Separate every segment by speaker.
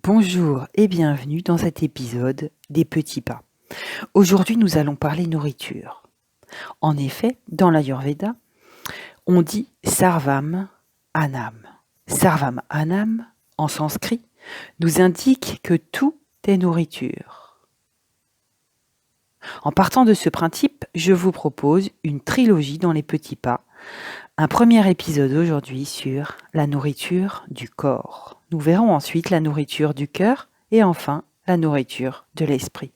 Speaker 1: Bonjour et bienvenue dans cet épisode des petits pas. Aujourd'hui, nous allons parler nourriture. En effet, dans l'Ayurveda, on dit Sarvam Anam. Sarvam Anam, en sanskrit, nous indique que tout est nourriture. En partant de ce principe, je vous propose une trilogie dans les petits pas. Un premier épisode aujourd'hui sur la nourriture du corps. Nous verrons ensuite la nourriture du cœur et enfin la nourriture de l'esprit.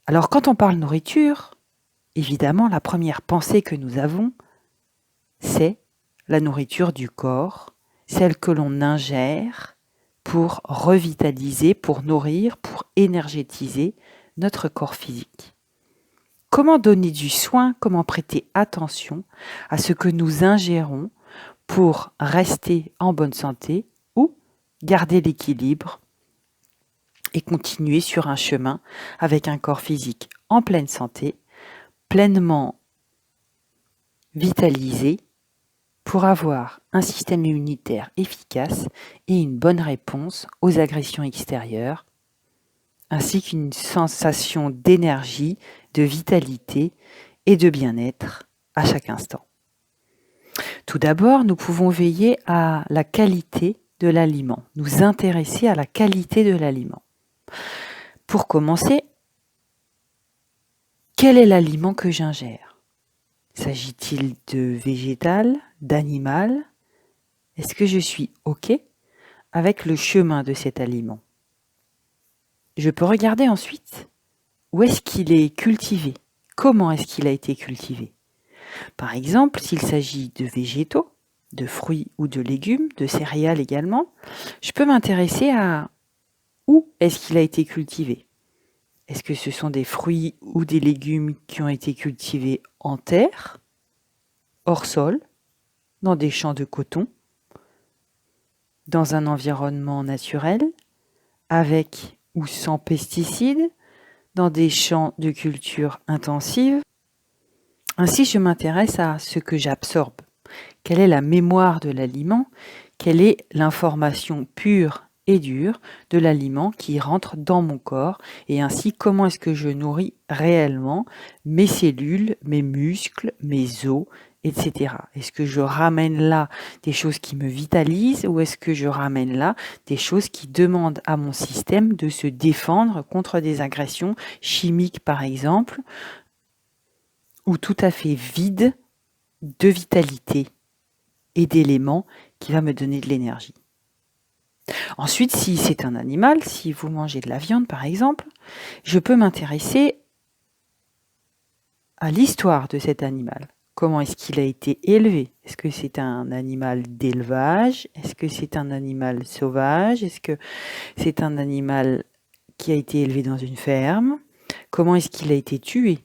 Speaker 1: Alors quand on parle nourriture, évidemment la première pensée que nous avons, c'est la nourriture du corps, celle que l'on ingère pour revitaliser, pour nourrir, pour énergétiser notre corps physique. Comment donner du soin, comment prêter attention à ce que nous ingérons pour rester en bonne santé ou garder l'équilibre et continuer sur un chemin avec un corps physique en pleine santé, pleinement vitalisé pour avoir un système immunitaire efficace et une bonne réponse aux agressions extérieures, ainsi qu'une sensation d'énergie, de vitalité et de bien-être à chaque instant. Tout d'abord, nous pouvons veiller à la qualité de l'aliment, nous intéresser à la qualité de l'aliment. Pour commencer, quel est l'aliment que j'ingère ? S'agit-il de végétal, d'animal ? Est-ce que je suis OK avec le chemin de cet aliment ? Je peux regarder ensuite où est-ce qu'il est cultivé, comment est-ce qu'il a été cultivé. Par exemple, s'il s'agit de végétaux, de fruits ou de légumes, de céréales également, je peux m'intéresser à où est-ce qu'il a été cultivé. Est-ce que ce sont des fruits ou des légumes qui ont été cultivés en terre, hors sol, dans des champs de coton, dans un environnement naturel, avec ou sans pesticides, dans des champs de culture intensive. Ainsi, je m'intéresse à ce que j'absorbe. Quelle est la mémoire de l'aliment ? Quelle est l'information pure et dure de l'aliment qui rentre dans mon corps ? Et ainsi, comment est-ce que je nourris réellement mes cellules, mes muscles, mes os, etc. Est-ce que je ramène là des choses qui me vitalisent ou est-ce que je ramène là des choses qui demandent à mon système de se défendre contre des agressions chimiques, par exemple, ou tout à fait vides de vitalité et d'éléments qui va me donner de l'énergie. Ensuite, si c'est un animal, si vous mangez de la viande par exemple, je peux m'intéresser à l'histoire de cet animal. Comment est-ce qu'il a été élevé ? Est-ce que c'est un animal d'élevage ? Est-ce que c'est un animal sauvage ? Est-ce que c'est un animal qui a été élevé dans une ferme ? Comment est-ce qu'il a été tué ?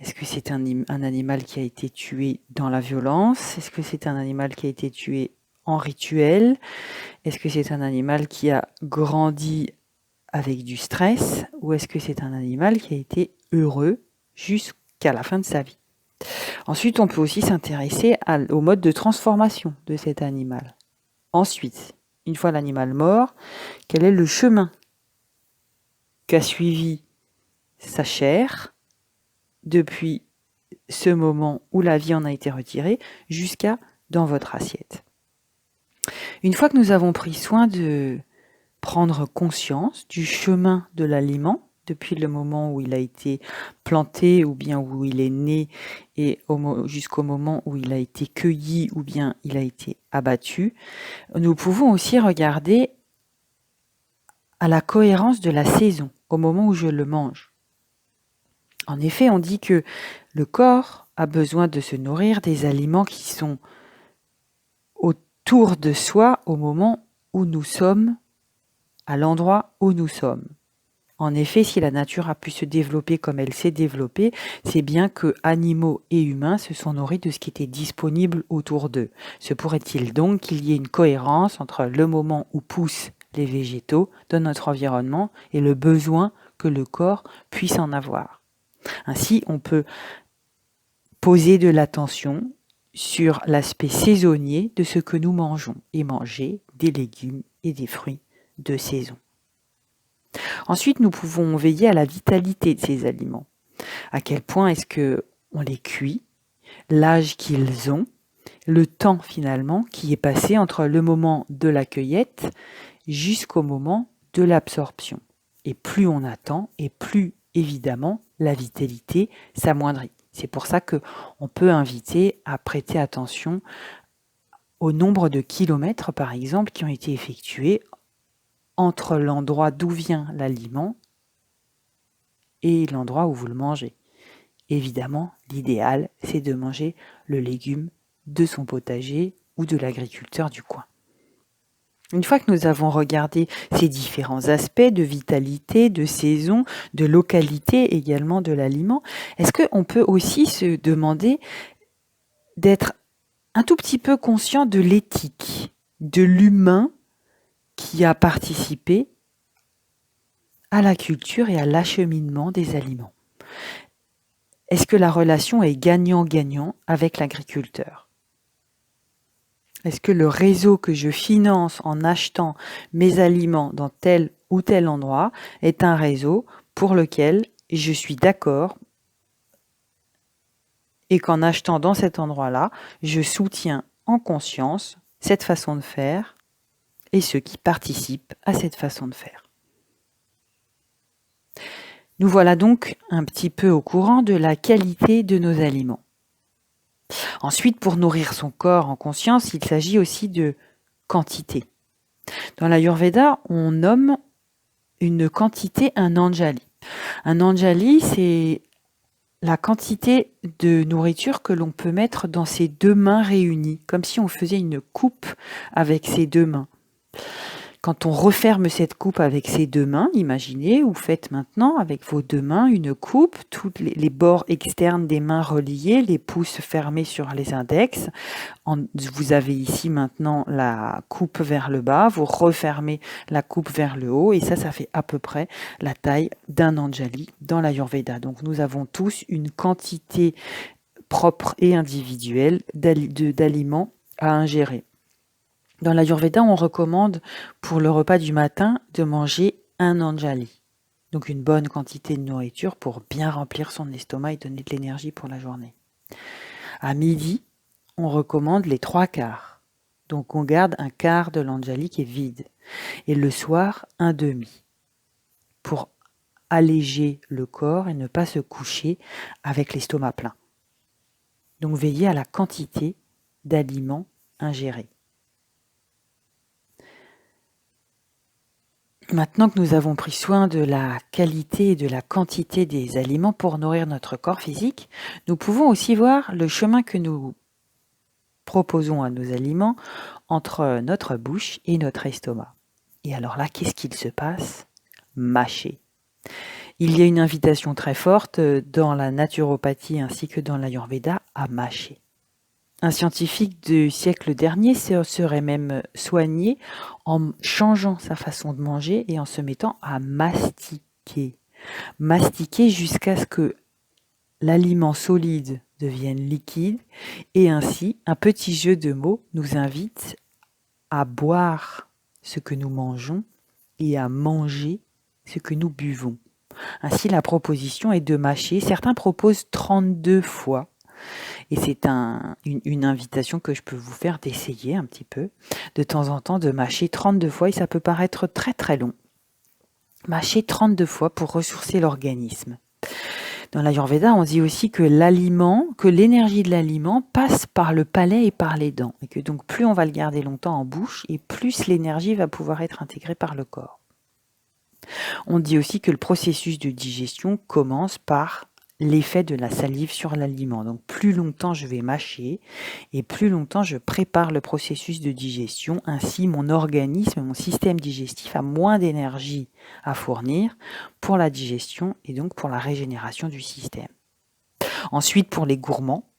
Speaker 1: Est-ce que c'est un animal qui a été tué dans la violence ? Est-ce que c'est un animal qui a été tué en rituel ? Est-ce que c'est un animal qui a grandi avec du stress ? Ou est-ce que c'est un animal qui a été heureux jusqu'à la fin de sa vie ? Ensuite, on peut aussi s'intéresser au mode de transformation de cet animal. Ensuite, une fois l'animal mort, quel est le chemin qu'a suivi sa chair depuis ce moment où la vie en a été retirée jusqu'à dans votre assiette. Une fois que nous avons pris soin de prendre conscience du chemin de l'aliment, depuis le moment où il a été planté ou bien où il est né et jusqu'au moment où il a été cueilli ou bien il a été abattu, nous pouvons aussi regarder à la cohérence de la saison, au moment où je le mange. En effet, on dit que le corps a besoin de se nourrir des aliments qui sont autour de soi au moment où nous sommes, à l'endroit où nous sommes. En effet, si la nature a pu se développer comme elle s'est développée, c'est bien que animaux et humains se sont nourris de ce qui était disponible autour d'eux. Se pourrait-il donc qu'il y ait une cohérence entre le moment où poussent les végétaux dans notre environnement et le besoin que le corps puisse en avoir ? Ainsi, on peut poser de l'attention sur l'aspect saisonnier de ce que nous mangeons et manger des légumes et des fruits de saison. Ensuite, nous pouvons veiller à la vitalité de ces aliments. À quel point est-ce que on les cuit, l'âge qu'ils ont, le temps finalement qui est passé entre le moment de la cueillette jusqu'au moment de l'absorption. Et plus on attend, et plus évidemment la vitalité s'amoindrit. C'est pour ça qu'on peut inviter à prêter attention au nombre de kilomètres, par exemple, qui ont été effectués entre l'endroit d'où vient l'aliment et l'endroit où vous le mangez. Évidemment, l'idéal, c'est de manger le légume de son potager ou de l'agriculteur du coin. Une fois que nous avons regardé ces différents aspects de vitalité, de saison, de localité également de l'aliment, est-ce qu'on peut aussi se demander d'être un tout petit peu conscient de l'éthique, de l'humain qui a participé à la culture et à l'acheminement des aliments? Est-ce que la relation est gagnant-gagnant avec l'agriculteur? Est-ce que le réseau que je finance en achetant mes aliments dans tel ou tel endroit est un réseau pour lequel je suis d'accord et qu'en achetant dans cet endroit-là, je soutiens en conscience cette façon de faire et ceux qui participent à cette façon de faire? Nous voilà donc un petit peu au courant de la qualité de nos aliments. Ensuite, pour nourrir son corps en conscience, il s'agit aussi de quantité. Dans l'Ayurveda, on nomme une quantité un anjali. Un anjali, c'est la quantité de nourriture que l'on peut mettre dans ses deux mains réunies, comme si on faisait une coupe avec ses deux mains. Quand on referme cette coupe avec ses deux mains, imaginez, ou faites maintenant avec vos deux mains une coupe, tous les bords externes des mains reliés, les pouces fermés sur les index. Vous avez ici maintenant la coupe vers le bas, vous refermez la coupe vers le haut, et ça fait à peu près la taille d'un anjali dans l'Ayurveda. Donc nous avons tous une quantité propre et individuelle d'aliments à ingérer. Dans l'Ayurveda, on recommande pour le repas du matin de manger un anjali, donc une bonne quantité de nourriture pour bien remplir son estomac et donner de l'énergie pour la journée. À midi, on recommande les 3/4, donc on garde un quart de l'anjali qui est vide. Et le soir, un demi, pour alléger le corps et ne pas se coucher avec l'estomac plein. Donc veillez à la quantité d'aliments ingérés. Maintenant que nous avons pris soin de la qualité et de la quantité des aliments pour nourrir notre corps physique, nous pouvons aussi voir le chemin que nous proposons à nos aliments entre notre bouche et notre estomac. Et alors là, qu'est-ce qu'il se passe? Mâcher. Il y a une invitation très forte dans la naturopathie ainsi que dans l'Ayurveda à mâcher. Un scientifique du siècle dernier se serait même soigné en changeant sa façon de manger et en se mettant à mastiquer. Mastiquer jusqu'à ce que l'aliment solide devienne liquide, et ainsi un petit jeu de mots nous invite à boire ce que nous mangeons et à manger ce que nous buvons. Ainsi, la proposition est de mâcher. Certains proposent 32 fois. Et c'est une invitation que je peux vous faire d'essayer un petit peu, de temps en temps, de mâcher 32 fois, et ça peut paraître très très long. Mâcher 32 fois pour ressourcer l'organisme. Dans l'Ayurveda, on dit aussi que l'énergie de l'aliment passe par le palais et par les dents, et que donc plus on va le garder longtemps en bouche, et plus l'énergie va pouvoir être intégrée par le corps. On dit aussi que le processus de digestion commence par l'effet de la salive sur l'aliment. Donc plus longtemps je vais mâcher et plus longtemps je prépare le processus de digestion. Ainsi mon organisme, mon système digestif a moins d'énergie à fournir pour la digestion et donc pour la régénération du système. Ensuite, pour les gourmands,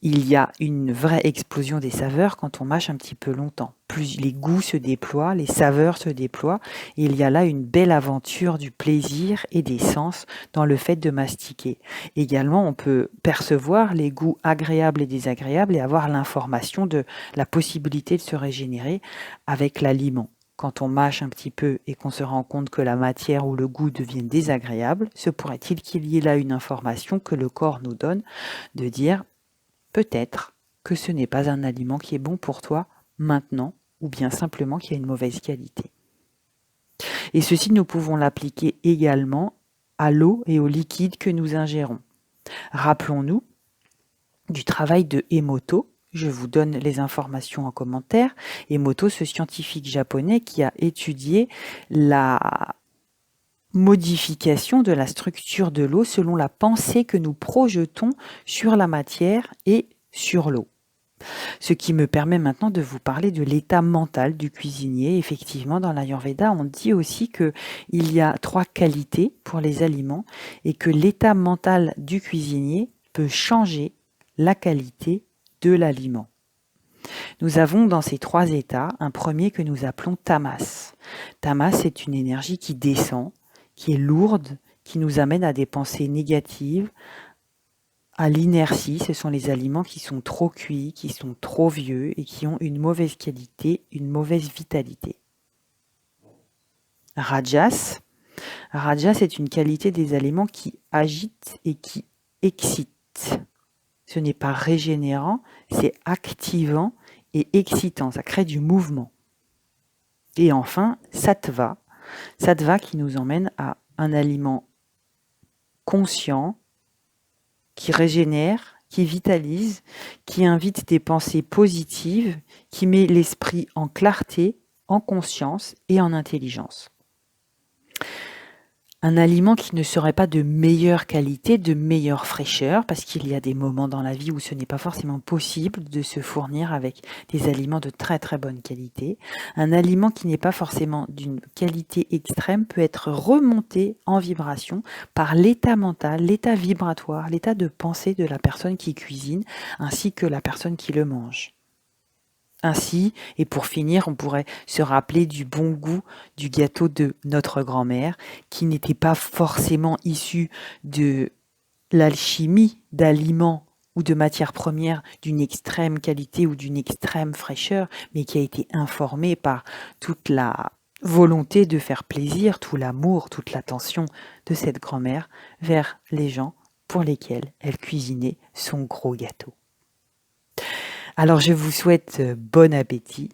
Speaker 1: Il y a une vraie explosion des saveurs quand on mâche un petit peu longtemps. Plus les goûts se déploient, les saveurs se déploient, et il y a là une belle aventure du plaisir et des sens dans le fait de mastiquer. Également, on peut percevoir les goûts agréables et désagréables et avoir l'information de la possibilité de se régénérer avec l'aliment. Quand on mâche un petit peu et qu'on se rend compte que la matière ou le goût deviennent désagréables, se pourrait-il qu'il y ait là une information que le corps nous donne de dire peut-être que ce n'est pas un aliment qui est bon pour toi maintenant, ou bien simplement qu'il a une mauvaise qualité. Et ceci, nous pouvons l'appliquer également à l'eau et aux liquides que nous ingérons. Rappelons-nous du travail de Emoto. Je vous donne les informations en commentaire. Emoto, ce scientifique japonais qui a étudié la modification de la structure de l'eau selon la pensée que nous projetons sur la matière et sur l'eau. Ce qui me permet maintenant de vous parler de l'état mental du cuisinier. Effectivement, dans l'Ayurveda, on dit aussi qu'il y a 3 qualités pour les aliments et que l'état mental du cuisinier peut changer la qualité de l'aliment. Nous avons dans ces 3 états un premier que nous appelons tamas. Tamas, c'est une énergie qui descend, qui est lourde, qui nous amène à des pensées négatives, à l'inertie. Ce sont les aliments qui sont trop cuits, qui sont trop vieux et qui ont une mauvaise qualité, une mauvaise vitalité. Rajas. Rajas est une qualité des aliments qui agitent et qui excitent. Ce n'est pas régénérant, c'est activant et excitant. Ça crée du mouvement. Et enfin, sattva. Sattva qui nous emmène à un aliment conscient, qui régénère, qui vitalise, qui invite des pensées positives, qui met l'esprit en clarté, en conscience et en intelligence. Un aliment qui ne serait pas de meilleure qualité, de meilleure fraîcheur, parce qu'il y a des moments dans la vie où ce n'est pas forcément possible de se fournir avec des aliments de très très bonne qualité. Un aliment qui n'est pas forcément d'une qualité extrême peut être remonté en vibration par l'état mental, l'état vibratoire, l'état de pensée de la personne qui cuisine, ainsi que la personne qui le mange. Ainsi, et pour finir, on pourrait se rappeler du bon goût du gâteau de notre grand-mère, qui n'était pas forcément issu de l'alchimie d'aliments ou de matières premières d'une extrême qualité ou d'une extrême fraîcheur, mais qui a été informé par toute la volonté de faire plaisir, tout l'amour, toute l'attention de cette grand-mère vers les gens pour lesquels elle cuisinait son gros gâteau. Alors je vous souhaite bon appétit.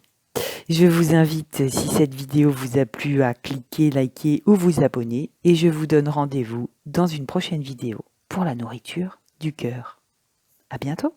Speaker 1: Je vous invite, si cette vidéo vous a plu, à cliquer, liker ou vous abonner. Et je vous donne rendez-vous dans une prochaine vidéo pour la nourriture du cœur. À bientôt!